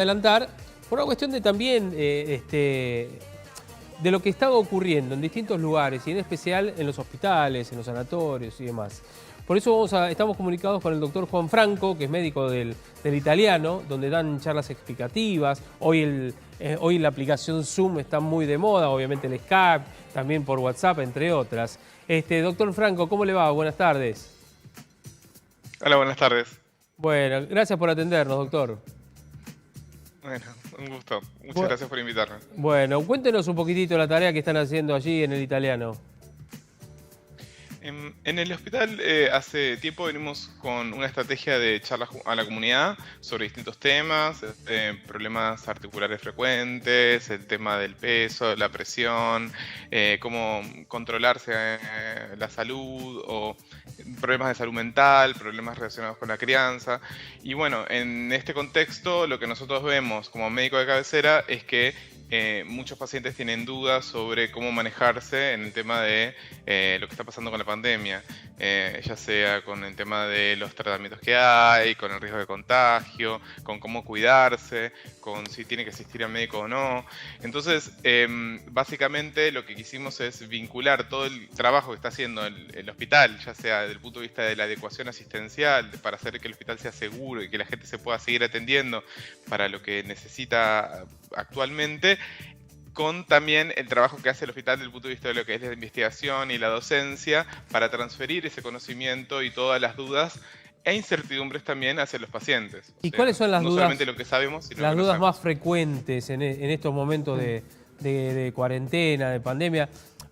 Adelantar por una cuestión de también de lo que estaba ocurriendo en distintos lugares y en especial en los hospitales, en los sanatorios y demás. Por eso estamos comunicados con el doctor Juan Franco, que es médico del Italiano, donde dan charlas explicativas. Hoy la aplicación Zoom está muy de moda, obviamente el Skype, también por WhatsApp, entre otras. Doctor Franco, ¿cómo le va? Buenas tardes. Hola, buenas tardes. Bueno, gracias por atendernos, doctor. Bueno, un gusto. Muchas gracias por invitarme. Bueno, cuéntenos un poquitito la tarea que están haciendo allí en el Italiano. En el hospital hace tiempo venimos con una estrategia de charlas a la comunidad sobre distintos temas, problemas articulares frecuentes, el tema del peso, la presión, cómo controlarse la salud o problemas de salud mental, problemas relacionados con la crianza. Y bueno, en este contexto lo que nosotros vemos como médico de cabecera es que muchos pacientes tienen dudas sobre cómo manejarse en el tema de lo que está pasando con la pandemia, ya sea con el tema de los tratamientos que hay, con el riesgo de contagio, con cómo cuidarse, con si tiene que asistir al médico o no. Entonces, básicamente lo que quisimos es vincular todo el trabajo que está haciendo el hospital, ya sea desde el punto de vista de la adecuación asistencial, para hacer que el hospital sea seguro y que la gente se pueda seguir atendiendo para lo que necesita actualmente, con también el trabajo que hace el hospital desde el punto de vista de lo que es la investigación y la docencia, para transferir ese conocimiento y todas las dudas e incertidumbres también hacia los pacientes. ¿Y cuáles son las no dudas? solamente lo que sabemos, sino las lo que no dudas sabemos. más frecuentes en estos momentos de cuarentena, de pandemia.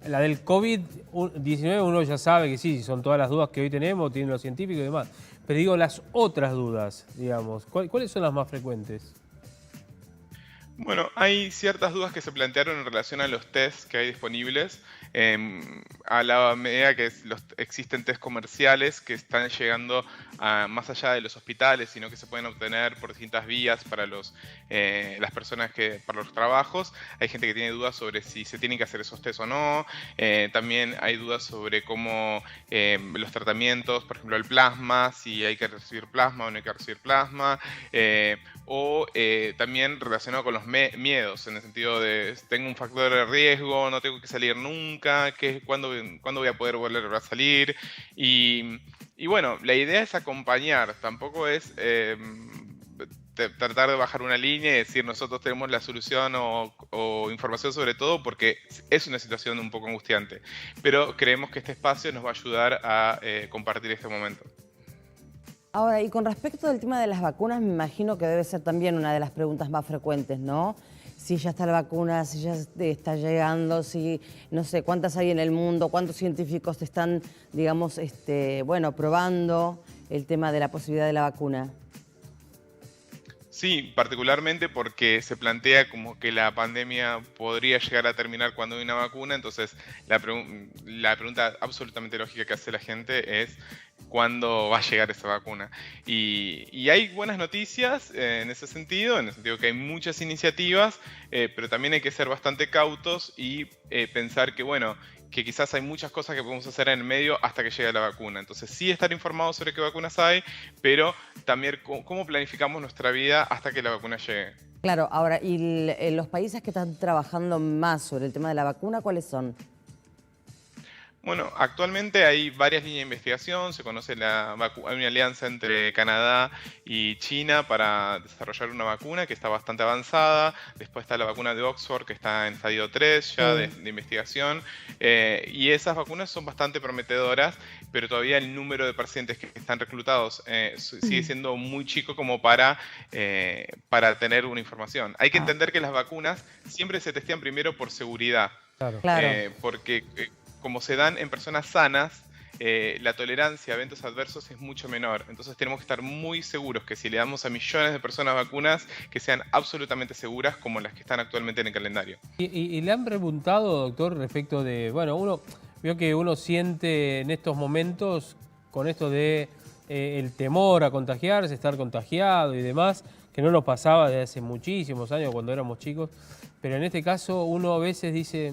La del COVID-19 uno ya sabe que sí, son todas las dudas que hoy tenemos, tienen los científicos y demás. Pero digo, las otras dudas, digamos, ¿cuáles son las más frecuentes? Bueno, hay ciertas dudas que se plantearon en relación a los tests que hay disponibles, a la medida que existen test comerciales que están llegando más allá de los hospitales, sino que se pueden obtener por distintas vías para las personas para los trabajos. Hay gente que tiene dudas sobre si se tienen que hacer esos tests o no. También hay dudas sobre cómo los tratamientos, por ejemplo el plasma, si hay que recibir plasma o no hay que recibir plasma, también relacionado con los miedos, en el sentido de tengo un factor de riesgo, no tengo que salir nunca, ¿cuándo voy a poder volver a salir? Y bueno, la idea es acompañar, tampoco es tratar de bajar una línea y decir nosotros tenemos la solución o información sobre todo, porque es una situación un poco angustiante, pero creemos que este espacio nos va a ayudar a compartir este momento. Ahora, y con respecto al tema de las vacunas, me imagino que debe ser también una de las preguntas más frecuentes, ¿no? Si ya está la vacuna, si ya está llegando, si no sé cuántas hay en el mundo, cuántos científicos están, digamos, bueno, probando el tema de la posibilidad de la vacuna. Sí, particularmente porque se plantea como que la pandemia podría llegar a terminar cuando hay una vacuna, entonces la pregunta absolutamente lógica que hace la gente es ¿cuándo va a llegar esa vacuna? Y hay buenas noticias en el sentido que hay muchas iniciativas, pero también hay que ser bastante cautos y pensar que, bueno, que quizás hay muchas cosas que podemos hacer en el medio hasta que llegue la vacuna. Entonces sí estar informados sobre qué vacunas hay, pero también cómo planificamos nuestra vida hasta que la vacuna llegue. Claro, ahora, ¿y los países que están trabajando más sobre el tema de la vacuna, cuáles son? Bueno, actualmente hay varias líneas de investigación, se conoce hay una alianza entre Canadá y China para desarrollar una vacuna que está bastante avanzada, después está la vacuna de Oxford que está en estadio 3 ya de investigación, y esas vacunas son bastante prometedoras, pero todavía el número de pacientes que están reclutados sigue siendo muy chico como para tener una información. Hay que entender que las vacunas siempre se testean primero por seguridad, Claro. porque como se dan en personas sanas, la tolerancia a eventos adversos es mucho menor. Entonces tenemos que estar muy seguros que si le damos a millones de personas vacunas, que sean absolutamente seguras como las que están actualmente en el calendario. Y le han preguntado, doctor, respecto de, bueno, uno vio que uno siente en estos momentos con esto de el temor a contagiarse, estar contagiado y demás, que no nos pasaba desde hace muchísimos años cuando éramos chicos, pero en este caso uno a veces dice,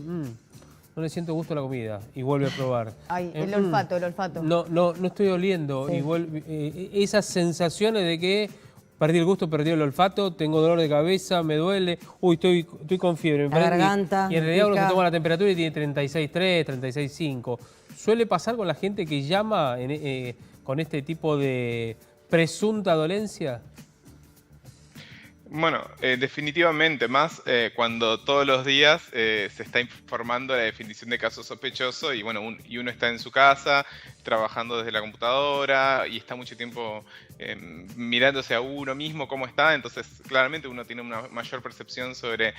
no le siento gusto a la comida y vuelve a probar. Ay, el olfato, el olfato. No estoy oliendo. Sí. Y esas sensaciones de que Perdí el gusto, perdí el olfato, tengo dolor de cabeza, me duele, estoy con fiebre. La garganta, Y en realidad uno pica. se toma la temperatura y tiene 36,3, 36,5. Suele pasar con la gente que llama con este tipo de presunta dolencia. Bueno, definitivamente, más cuando todos los días se está informando la definición de caso sospechoso y bueno, y uno está en su casa trabajando desde la computadora y está mucho tiempo mirándose a uno mismo cómo está, entonces claramente uno tiene una mayor percepción sobre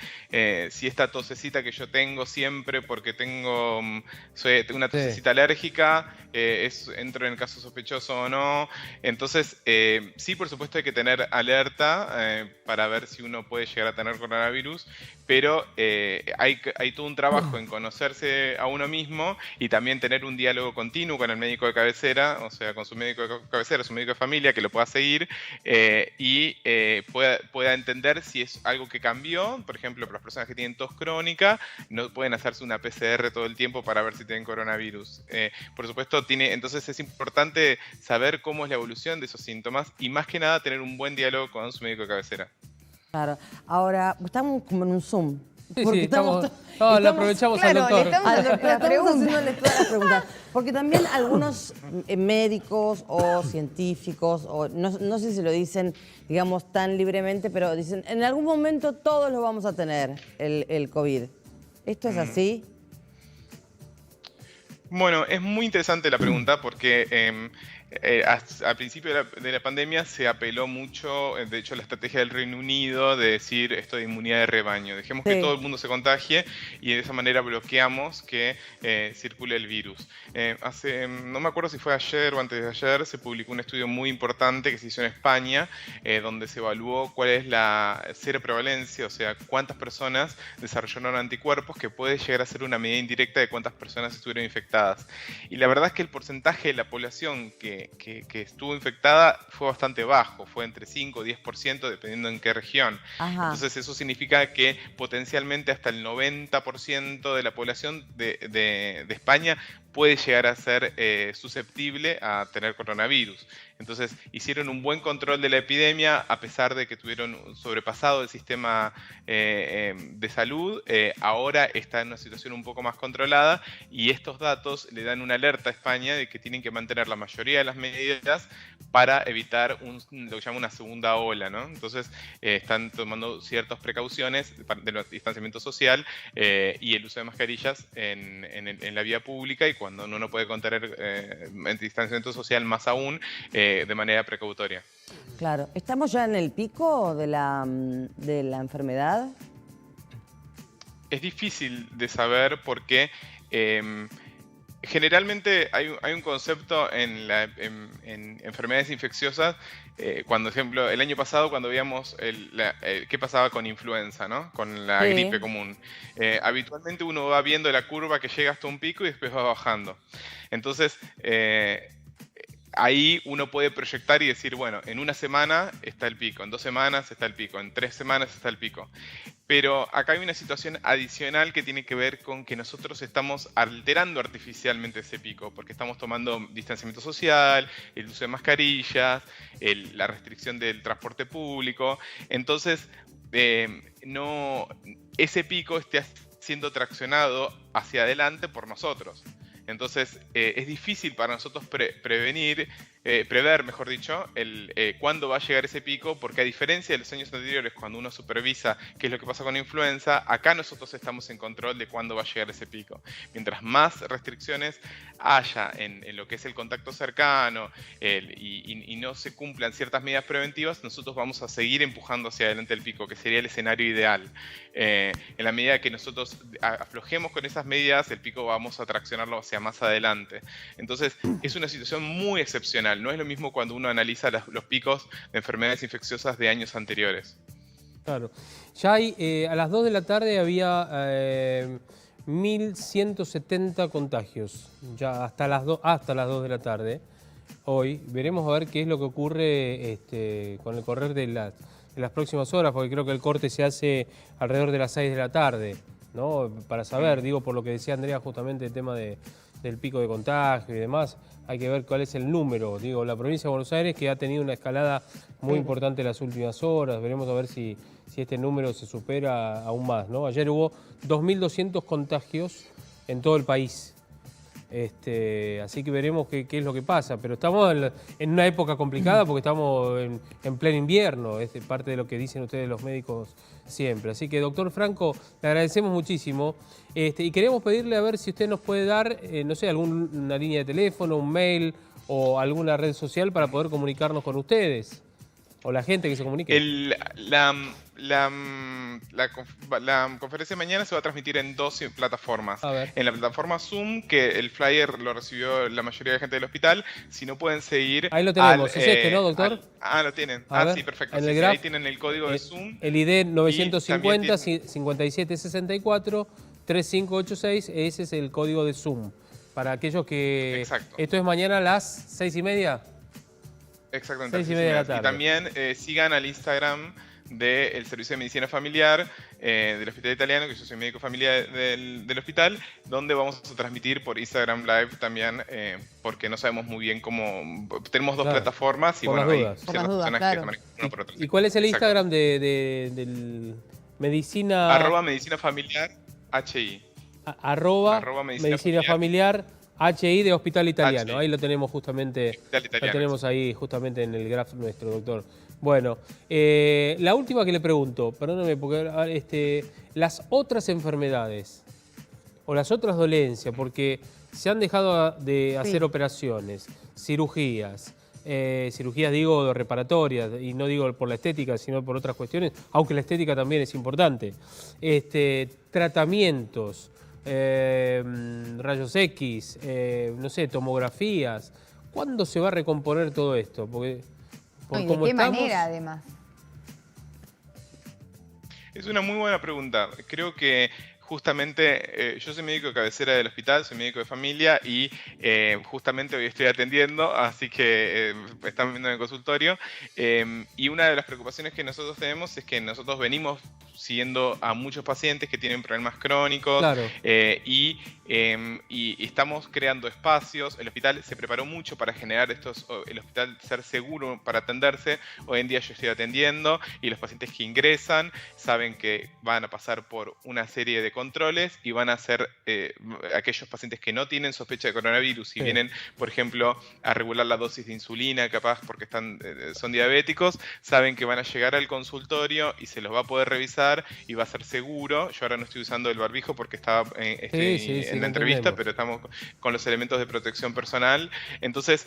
si esta tosecita que yo tengo siempre porque tengo una tosecita alérgica, entro en el caso sospechoso o no. Entonces, sí, por supuesto hay que tener alerta para ver si uno puede llegar a tener coronavirus, pero hay todo un trabajo en conocerse a uno mismo y también tener un diálogo continuo con el médico de cabecera, o sea, con su médico de cabecera, su médico de familia, que lo pueda seguir y pueda entender si es algo que cambió. Por ejemplo, para las personas que tienen tos crónica, no pueden hacerse una PCR todo el tiempo para ver si tienen coronavirus. Por supuesto, entonces es importante saber cómo es la evolución de esos síntomas y más que nada tener un buen diálogo con su médico de cabecera. Claro. Ahora, estamos como en un Zoom. Sí, Porque sí, lo aprovechamos al doctor. Al doctor estamos haciéndole todas las preguntas. Porque también algunos médicos o científicos, o no sé si lo dicen, digamos, tan libremente, pero dicen, en algún momento todos lo vamos a tener, el COVID. ¿Esto es así? Bueno, es muy interesante la pregunta porque al principio de la pandemia se apeló mucho, de hecho, la estrategia del Reino Unido de decir esto de inmunidad de rebaño. Dejemos que todo el mundo se contagie y de esa manera bloqueamos que circule el virus. No me acuerdo si fue ayer o antes de ayer, se publicó un estudio muy importante que se hizo en España, donde se evaluó cuál es la seroprevalencia, o sea, cuántas personas desarrollaron anticuerpos, que puede llegar a ser una medida indirecta de cuántas personas estuvieron infectadas. Y la verdad es que el porcentaje de la población que estuvo infectada fue bastante bajo, fue entre 5 y 10% dependiendo en qué región. Ajá. Entonces eso significa que potencialmente hasta el 90% de la población de España puede llegar a ser susceptible a tener coronavirus. Entonces hicieron un buen control de la epidemia a pesar de que tuvieron sobrepasado el sistema de salud. Ahora está en una situación un poco más controlada y estos datos le dan una alerta a España de que tienen que mantener la mayoría de las medidas para evitar lo que llama una segunda ola, ¿no? Entonces están tomando ciertas precauciones del distanciamiento social y el uso de mascarillas en la vía pública y cuando uno no puede contener el distanciamiento social más aún, de manera precautoria. Claro. ¿Estamos ya en el pico de la enfermedad? Es difícil de saber porque generalmente hay un concepto en enfermedades infecciosas, cuando, por ejemplo, el año pasado cuando veíamos qué pasaba con influenza, ¿no? Con la gripe común. Habitualmente uno va viendo la curva que llega hasta un pico y después va bajando. Entonces, ahí uno puede proyectar y decir, bueno, en una semana está el pico, en 2 semanas está el pico, en 3 semanas está el pico. Pero acá hay una situación adicional que tiene que ver con que nosotros estamos alterando artificialmente ese pico, porque estamos tomando distanciamiento social, el uso de mascarillas, la restricción del transporte público. Entonces, ese pico está siendo traccionado hacia adelante por nosotros. Entonces, es difícil para nosotros prever, mejor dicho, cuándo va a llegar ese pico, porque a diferencia de los años anteriores, cuando uno supervisa qué es lo que pasa con la influenza, acá nosotros estamos en control de cuándo va a llegar ese pico. Mientras más restricciones haya en lo que es el contacto cercano y no se cumplan ciertas medidas preventivas, nosotros vamos a seguir empujando hacia adelante el pico, que sería el escenario ideal. En la medida que nosotros aflojemos con esas medidas, el pico vamos a traccionarlo hacia más adelante. Entonces, es una situación muy excepcional. No es lo mismo cuando uno analiza los picos de enfermedades infecciosas de años anteriores. Claro. Ya a las 2 de la tarde había 1.170 contagios, ya hasta las 2 de la tarde. Hoy veremos a ver qué es lo que ocurre con el correr de las próximas horas, porque creo que el corte se hace alrededor de las 6 de la tarde, ¿no? Para saber, digo, por lo que decía Andrea justamente el tema de del pico de contagio y demás. Hay que ver cuál es el número. Digo, la provincia de Buenos Aires, que ha tenido una escalada muy importante en las últimas horas. Veremos a ver si este número se supera aún más, ¿no? Ayer hubo 2.200 contagios en todo el país. Así que veremos qué es lo que pasa. Pero estamos en una época complicada porque estamos en pleno invierno. Es parte de lo que dicen ustedes los médicos siempre. Así que, doctor Franco, le agradecemos muchísimo. Y queremos pedirle a ver si usted nos puede dar, no sé, alguna línea de teléfono, un mail o alguna red social para poder comunicarnos con ustedes. O la gente que se comunique. La conferencia de mañana se va a transmitir en 2 plataformas. A ver. En la plataforma Zoom, que el flyer lo recibió la mayoría de la gente del hospital. Si no pueden seguir... Ahí lo tenemos. ¿Es ¿no, doctor? Lo tienen. A ver, sí, perfecto. en Sí, el graph, ahí tienen el código de Zoom. El ID 950 tiene... 5764 3586. Ese es el código de Zoom. Para aquellos que... Exacto. Esto es mañana a las 6:30. Exactamente. 6:30 de la tarde. Y también sigan al Instagram del Servicio de Medicina Familiar del Hospital Italiano, que yo soy médico familiar del hospital, donde vamos a transmitir por Instagram Live también, porque no sabemos muy bien cómo... Tenemos 2 plataformas y por bueno, las hay dudas. ciertas personas que se manejan una por otra. ¿Y cuál es el Exacto. Instagram del Medicina... @Medicina Familiar HI. Arroba Medicina Familiar HI de Hospital Italiano. HI. Ahí lo tenemos justamente, Hospital Italiano, lo tenemos ahí justamente en el graph nuestro, doctor. Bueno, la última que le pregunto, perdóname, porque las otras enfermedades o las otras dolencias, porque se han dejado de hacer operaciones, cirugías, digo reparatorias, y no digo por la estética, sino por otras cuestiones, aunque la estética también es importante, tratamientos, rayos X, no sé, tomografías. ¿Cuándo se va a recomponer todo esto? Porque ¿Y de qué manera, además? Es una muy buena pregunta. Creo que justamente yo soy médico de cabecera del hospital, soy médico de familia y justamente hoy estoy atendiendo, así que están viendo en el consultorio. Y una de las preocupaciones que nosotros tenemos es que nosotros venimos siguiendo a muchos pacientes que tienen problemas crónicos. Claro. Y estamos creando espacios. El hospital se preparó mucho para generar el hospital ser seguro para atenderse. Hoy en día yo estoy atendiendo y los pacientes que ingresan saben que van a pasar por una serie de controles y van a ser aquellos pacientes que no tienen sospecha de coronavirus y vienen, por ejemplo, a regular la dosis de insulina, capaz porque son diabéticos, saben que van a llegar al consultorio y se los va a poder revisar y va a ser seguro. Yo ahora no estoy usando el barbijo porque estaba en la entrevista, pero estamos con los elementos de protección personal. Entonces,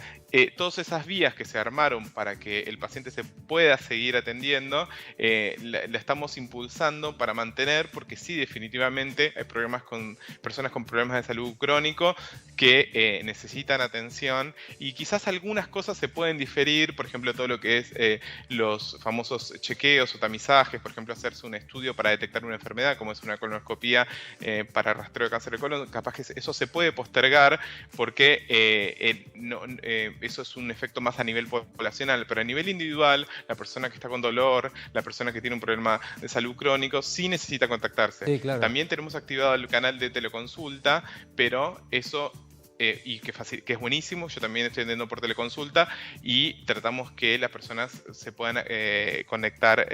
todas esas vías que se armaron para que el paciente se pueda seguir atendiendo, la estamos impulsando para mantener, porque sí, definitivamente hay personas con problemas de salud crónico que necesitan atención y quizás algunas cosas se pueden diferir, por ejemplo, todo lo que es los famosos chequeos o tamizajes, por ejemplo, hacerse un estudio para detectar una enfermedad, como es una colonoscopía para rastreo de cáncer de colon, capaz que eso se puede postergar porque eso es un efecto más a nivel poblacional, pero a nivel individual, la persona que está con dolor, la persona que tiene un problema de salud crónico, sí necesita contactarse. Sí, claro. También tenemos activado el canal de teleconsulta, pero eso... que es buenísimo, yo también estoy atendiendo por teleconsulta y tratamos que las personas se puedan conectar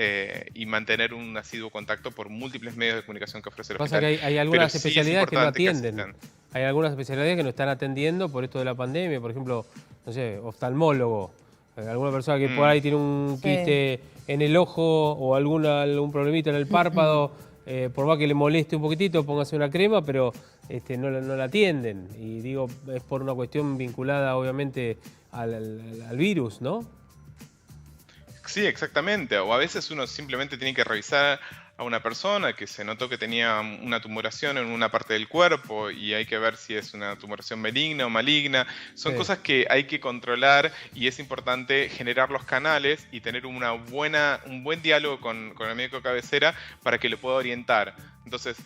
y mantener un asiduo contacto por múltiples medios de comunicación que ofrece el hospital. Pasa que hay algunas Pero sí especialidades que no atienden. Que hay algunas especialidades que no están atendiendo por esto de la pandemia, por ejemplo, no sé, oftalmólogo. Alguna persona que por ahí tiene un quiste en el ojo o algún problemita en el párpado, por más que le moleste un poquitito, póngase una crema, pero no la atienden. Y digo, es por una cuestión vinculada obviamente al virus, ¿no? Sí, exactamente. O a veces uno simplemente tiene que revisar a una persona que se notó que tenía una tumoración en una parte del cuerpo y hay que ver si es una tumoración benigna o maligna. Son cosas que hay que controlar y es importante generar los canales y tener un buen diálogo con el médico de cabecera para que lo pueda orientar. Entonces,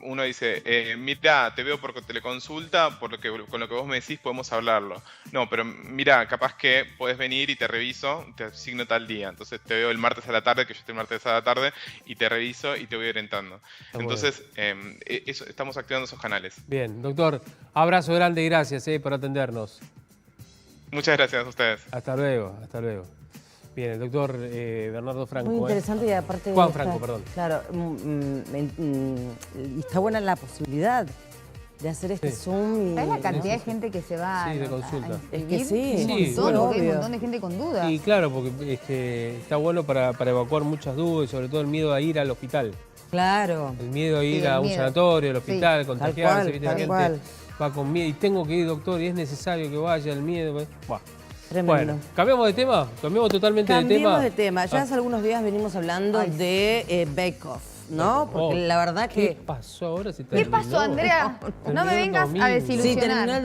uno dice, mira, te veo por teleconsulta, con lo que vos me decís podemos hablarlo. No, pero mira, capaz que podés venir y te reviso, te asigno tal día. Entonces te veo el martes a la tarde, que yo estoy el martes a la tarde, y te reviso hizo y te voy orientando. Entonces, estamos activando esos canales. Bien, doctor, abrazo grande y gracias por atendernos. Muchas gracias a ustedes. Hasta luego, hasta luego. Bien, el doctor Bernardo Franco. Muy interesante y aparte... Juan Franco, perdón. Claro, y está buena la posibilidad de hacer este Zoom. ¿Sabes la cantidad de gente que se va de consulta? Es que sí, un montón, bueno, porque hay un obvio. montón de gente con dudas. Y claro, porque está bueno para evacuar muchas dudas y sobre todo el miedo a ir al hospital. Claro. El miedo a ir Sí, el a un miedo. sanatorio, al hospital, Sí. contagiarse, ¿viste? La Tal gente cual. va con miedo y tengo que ir, doctor, y es necesario que vaya, el miedo. Buah. Tremendo. Bueno, ¿cambiamos de tema? ¿Cambiamos totalmente de tema? Cambiemos de tema. Ya hace algunos días venimos hablando Ay, de Bake Off, ¿no? Porque la verdad ¿Qué que... pasó ahora? ¿Qué pasó, Andrea? No me vengas a Terminó el domingo. Sí, desilusionar. terminó el